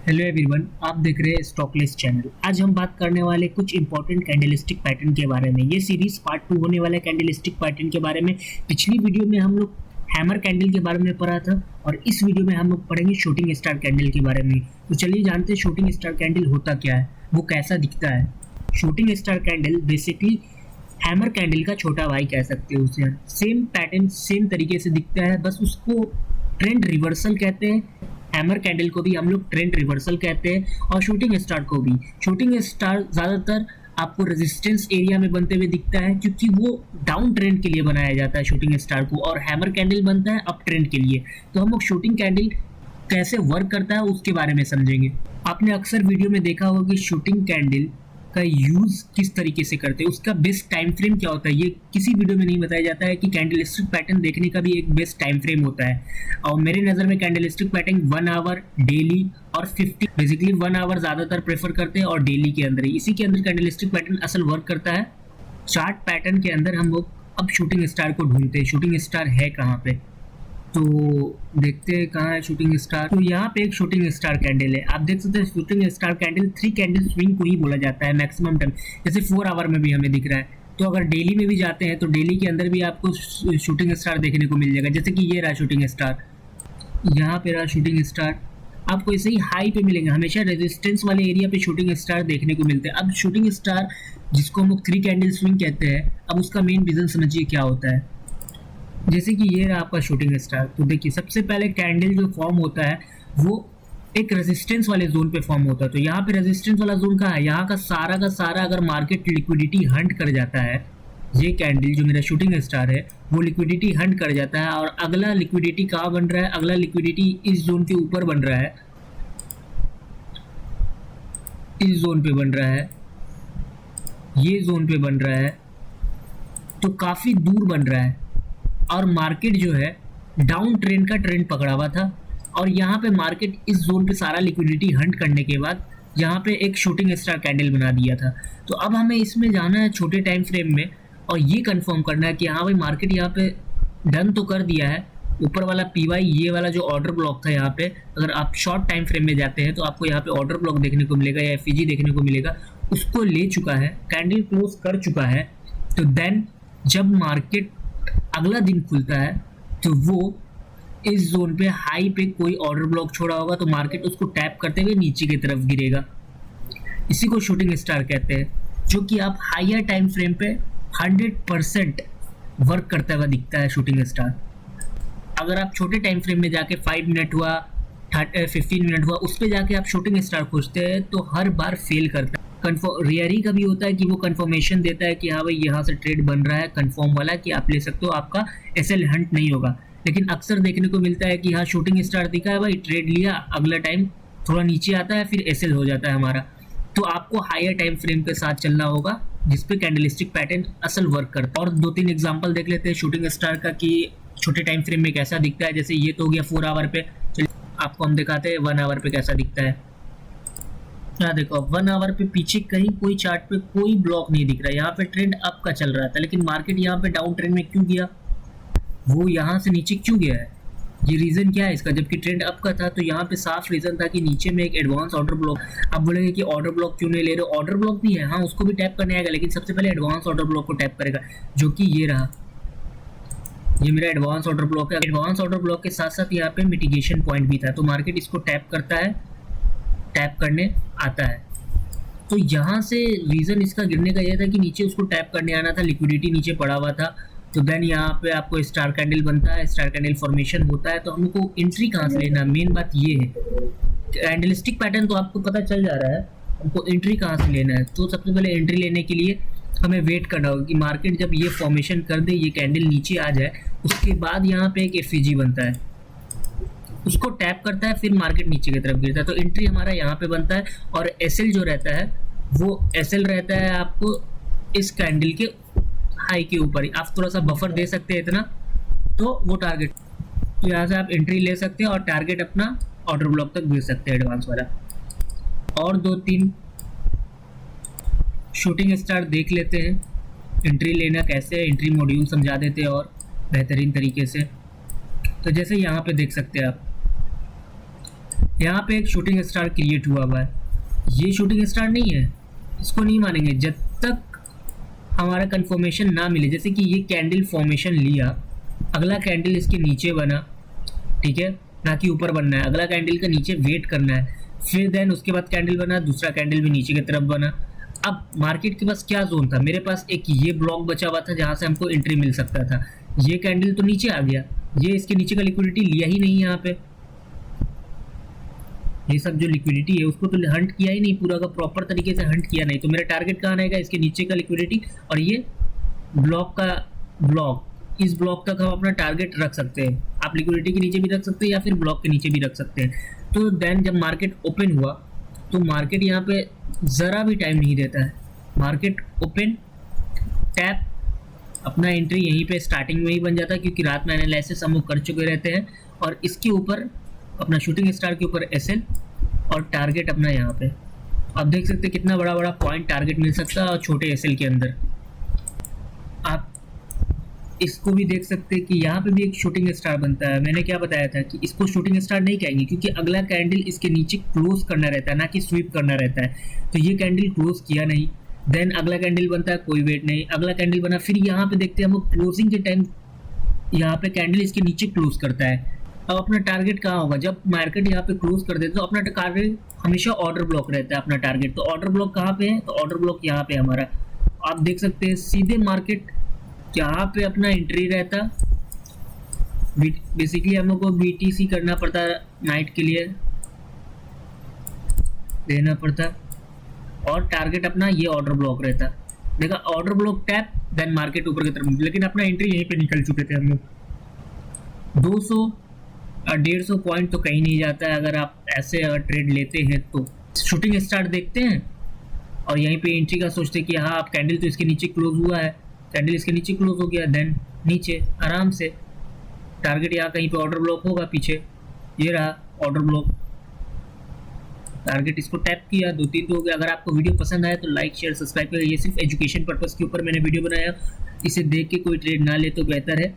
Hello everyone, आप देख रहे हैं स्टॉकलेस चैनल। आज हम बात करने वाले कुछ इंपॉर्टेंट कैंडलस्टिक पैटर्न के बारे में। ये सीरीज पार्ट 2 होने वाला है कैंडलस्टिक पैटर्न के बारे में। पिछली वीडियो में हम लोग हैमर कैंडल के बारे में पढ़ा था और इस वीडियो में हम लोग पढ़ेंगे शूटिंग स्टार कैंडल के बारे में। तो चलिए जानते हैं शूटिंग स्टार कैंडल होता क्या है, वो कैसा दिखता है। Shooting star candle basically hammer candle का छोटा भाई कह सकते हैं उसे। सेम पैटर्न सेम तरीके से दिखता है, बस उसको ट्रेंड रिवर्सल कहते हैं। हैमर कैंडल को भी हम लोग ट्रेंड रिवर्सल कहते हैं और शूटिंग स्टार को भी। शूटिंग स्टार ज़्यादातर आपको रेजिस्टेंस एरिया में बनते हुए दिखता है क्योंकि वो डाउन ट्रेंड के लिए बनाया जाता है शूटिंग स्टार को, और हैमर कैंडल बनता है अप ट्रेंड के लिए। तो हम लोग शूटिंग कैंडल कैसे वर्क करता है उसके बारे में समझेंगे। आपने अक्सर वीडियो में देखा होगा कि शूटिंग कैंडल का यूज़ किस तरीके से करते हैं, उसका बेस्ट टाइम फ्रेम क्या होता है, ये किसी वीडियो में नहीं बताया जाता है कि कैंडलस्टिक पैटर्न देखने का भी एक बेस्ट टाइम फ्रेम होता है। और मेरे नज़र में कैंडलस्टिक पैटर्न 1 आवर, डेली और 50, बेसिकली 1 आवर ज़्यादातर प्रेफर करते हैं और डेली के अंदर ही, इसी के अंदर कैंडलस्टिक पैटर्न असल वर्क करता है। चार्ट पैटर्न के अंदर हम लोग अब शूटिंग स्टार को ढूंढते हैं। शूटिंग स्टार है कहाँ पे, तो देखते हैं कहाँ है शूटिंग स्टार। तो यहाँ पे एक शूटिंग स्टार कैंडल है, आप देख सकते हैं। Shooting star candle 3 candle swing को ही बोला जाता है मैक्सिमम टाइम, जैसे 4 आवर में भी हमें दिख रहा है। तो अगर डेली में भी जाते हैं तो डेली के अंदर भी आपको शूटिंग स्टार देखने को मिल जाएगा, जैसे कि ये रहा शूटिंग स्टार, यहाँ पे रहा शूटिंग स्टार। आपको ऐसे ही हाई पे मिलेंगे, हमेशा रेजिस्टेंस वाले एरिया पे शूटिंग स्टार देखने को मिलते हैं। अब शूटिंग स्टार जिसको हम लोग 3 कैंडल स्विंग कहते हैं, अब उसका मेन रीज़न समझिए क्या होता है। जैसे कि ये रहा आपका शूटिंग स्टार, तो देखिए सबसे पहले कैंडल जो फॉर्म होता है वो एक रेजिस्टेंस वाले जोन पे फॉर्म होता है। तो यहाँ पे रेजिस्टेंस वाला जोन कहाँ है, यहाँ का सारा अगर मार्केट लिक्विडिटी हंट कर जाता है, ये कैंडल जो मेरा शूटिंग स्टार है वो लिक्विडिटी हंट कर जाता है, और अगला लिक्विडिटी कहाँ बन रहा है, अगला लिक्विडिटी इस जोन के ऊपर बन रहा है, इस जोन पे बन रहा है, ये जोन पे बन रहा है, तो काफ़ी दूर बन रहा है। और मार्केट जो है डाउन ट्रेंड का ट्रेंड पकड़ा हुआ था, और यहाँ पे मार्केट इस जोन पे सारा लिक्विडिटी हंट करने के बाद यहाँ पे एक शूटिंग स्टार कैंडल बना दिया था। तो अब हमें इसमें जाना है छोटे टाइम फ्रेम में और ये कंफर्म करना है कि हाँ भाई मार्केट यहाँ पे डन तो कर दिया है। ऊपर वाला पीवाई, ये वाला जो ऑर्डर ब्लॉक था यहाँ पे, अगर आप शॉर्ट टाइम फ्रेम में जाते हैं तो आपको यहाँ पे ऑर्डर ब्लॉक देखने को मिलेगा या एफईजी देखने को मिलेगा, उसको ले चुका है, कैंडल क्लोज कर चुका है। तो देन जब मार्केट अगला दिन खुलता है तो वो इस जोन पे हाई पे कोई ऑर्डर ब्लॉक छोड़ा होगा, तो मार्केट उसको टैप करते हुए नीचे की तरफ गिरेगा। इसी को शूटिंग स्टार कहते हैं, जो कि आप हायर टाइम फ्रेम पे 100% वर्क करता हुआ दिखता है शूटिंग स्टार। अगर आप छोटे टाइम फ्रेम में जाके 5 मिनट हुआ, 15 मिनट हुआ, उस पर जाके आप शूटिंग स्टार खोजते हैं तो हर बार फेल करता है। रेयर ही कभी होता है कि वो कंफर्मेशन देता है कि हाँ भाई यहाँ से ट्रेड बन रहा है कंफर्म वाला, कि आप ले सकते हो, आपका एसएल हंट नहीं होगा। लेकिन अक्सर देखने को मिलता है कि हाँ शूटिंग स्टार दिखा है भाई, ट्रेड लिया, अगला टाइम थोड़ा नीचे आता है, फिर एसएल हो जाता है हमारा। तो आपको हायर टाइम फ्रेम के साथ चलना होगा जिसपे कैंडलस्टिक पैटर्न असल वर्क करता है। और 2-3 एग्जाम्पल देख लेते हैं शूटिंग स्टार का कि छोटे टाइम फ्रेम में कैसा दिखता है। जैसे ये तो हो गया 4 आवर पे, चलिए आपको हम दिखाते हैं 1 आवर पे कैसा दिखता है। यहाँ देखो 1 आवर पे पीछे कहीं कोई चार्ट पे कोई ब्लॉक नहीं दिख रहा है, यहाँ पे ट्रेंड अप का चल रहा था, लेकिन मार्केट यहाँ पे डाउन ट्रेंड में क्यों गया, वो यहाँ से नीचे क्यों गया है, ये रीज़न क्या है इसका, जबकि ट्रेंड अप का था। तो यहाँ पे साफ रीज़न था कि नीचे में एक एडवांस ऑर्डर ब्लॉक। आप बोलेंगे कि ऑर्डर ब्लॉक क्यों नहीं ले रहे हो, ऑर्डर ब्लॉक भी है, हाँ उसको भी टैप करने आएगा, लेकिन सबसे पहले एडवांस ऑर्डर ब्लॉक को टैप करेगा, जो कि ये रहा, ये मेरा एडवांस ऑर्डर ब्लॉक है। एडवांस ऑर्डर ब्लॉक के साथ साथ यहाँ पे मिटिगेशन पॉइंट भी था, तो मार्केट इसको टैप करता है, टैप करने आता है। तो यहाँ से रीज़न इसका गिरने का यह था कि नीचे उसको टैप करने आना था, लिक्विडिटी नीचे पड़ा हुआ था। तो देन यहाँ पे आपको स्टार कैंडल बनता है, स्टार कैंडल फॉर्मेशन होता है, तो हमको एंट्री कहाँ से लेना, मेन बात ये है। कैंडलस्टिक पैटर्न तो आपको पता चल जा रहा है, हमको एंट्री कहाँ से लेना है। तो सबसे पहले एंट्री लेने के लिए हमें वेट करना होगा कि मार्केट जब ये फॉर्मेशन कर दे, ये कैंडल नीचे आ जाए, उसके बाद यहाँ पे एक एफईजी बनता है, उसको टैप करता है, फिर मार्केट नीचे की तरफ गिरता है। तो एंट्री हमारा यहाँ पे बनता है, और एसएल जो रहता है वो एसएल रहता है आपको इस कैंडल के हाई के ऊपर ही। आप थोड़ा सा बफर दे सकते हैं इतना, तो वो टारगेट, तो यहाँ से आप एंट्री ले सकते हैं और टारगेट अपना ऑर्डर ब्लॉक तक भेज सकते हैं एडवांस वाला। और 2-3 शूटिंग स्टार देख लेते हैं, एंट्री लेना कैसे, एंट्री मॉड्यूल समझा देते हैं और बेहतरीन तरीके से। तो जैसे यहाँ पे देख सकते हैं आप, यहाँ पे एक शूटिंग स्टार क्रिएट हुआ है, ये शूटिंग स्टार नहीं है, इसको नहीं मानेंगे जब तक हमारा कंफर्मेशन ना मिले। जैसे कि ये कैंडल फॉर्मेशन लिया, अगला कैंडल इसके नीचे बना, ठीक है, ना कि ऊपर बनना है, अगला कैंडल का नीचे वेट करना है, फिर देन उसके बाद कैंडल बना, दूसरा कैंडल भी नीचे की तरफ बना। अब मार्केट के पास क्या जोन था, मेरे पास एक ये ब्लॉक बचा हुआ था जहाँ से हमको एंट्री मिल सकता था, ये कैंडल तो नीचे आ गया, ये इसके नीचे का लिक्विडिटी लिया ही नहीं यहाँ पे, ये सब जो लिक्विडिटी है उसको तो हंट किया ही नहीं, पूरा का प्रॉपर तरीके से हंट किया नहीं, तो मेरा टारगेट कहाँ रहेगा, इसके नीचे का लिक्विडिटी और ये ब्लॉक का ब्लॉक, इस ब्लॉक तक हम अपना टारगेट रख सकते हैं। आप लिक्विडिटी के नीचे भी रख सकते हैं या फिर ब्लॉक के नीचे भी रख सकते हैं। तो देन जब मार्केट ओपन हुआ तो मार्केट यहाँ पे ज़रा भी टाइम नहीं देता है, मार्केट ओपन टैप, अपना एंट्री यहीं पे स्टार्टिंग में ही बन जाता है क्योंकि रात में एनालिसिस हम लोग कर चुके रहते हैं, और इसके ऊपर अपना शूटिंग स्टार के ऊपर एसएल और टारगेट अपना यहाँ पे आप देख सकते हैं कितना बड़ा बड़ा पॉइंट टारगेट मिल सकता है, और छोटे एसएल के अंदर आप इसको भी देख सकते हैं कि यहाँ पे भी एक शूटिंग स्टार बनता है। मैंने क्या बताया था कि इसको शूटिंग स्टार नहीं कहेंगे क्योंकि अगला कैंडल इसके नीचे क्लोज करना रहता है, ना कि स्वीप करना रहता है। तो ये कैंडल क्लोज किया नहीं, देन अगला कैंडल बनता है, कोई वेट नहीं, अगला कैंडल बना, फिर यहाँ पे देखते हैं हम लोग क्लोजिंग के टाइम यहाँ पे कैंडल इसके नीचे क्लोज करता है। अब अपना टारगेट कहाँ होगा, जब मार्केट यहाँ पे क्लोज कर देते तो अपना टारगेट हमेशा ऑर्डर ब्लॉक रहता है अपना टारगेट। तो ऑर्डर ब्लॉक कहाँ पे है, तो ऑर्डर ब्लॉक यहाँ पे हमारा, आप देख सकते हैं सीधे मार्केट यहाँ पे अपना एंट्री रहता। बेसिकली हम लोग को BTC करना पड़ता नाइट के लिए, देना पड़ता, और टारगेट अपना ये ऑर्डर ब्लॉक रहता। देखा order block tap, then market ऊपर की तरफ, लेकिन अपना एंट्री यहीं पे निकल चुके थे हम लोग। 200 और 150 पॉइंट तो कहीं नहीं जाता है अगर आप ऐसे अगर ट्रेड लेते हैं तो। शूटिंग स्टार देखते हैं और यहीं पे एंट्री का सोचते हैं कि हाँ आप कैंडल तो इसके नीचे क्लोज हुआ है, कैंडल इसके नीचे क्लोज हो गया, देन नीचे आराम से टारगेट यहाँ कहीं पे ऑर्डर ब्लॉक होगा पीछे, ये रहा ऑर्डर ब्लॉक, टारगेट इसको टैप किया, 2-3 तो हो गया। अगर आपको वीडियो पसंद आया तो लाइक शेयर सब्सक्राइब करें, ये सिर्फ एजुकेशन पर्पज़ के ऊपर मैंने वीडियो बनाया, इसे देख के कोई ट्रेड ना ले तो बेहतर है।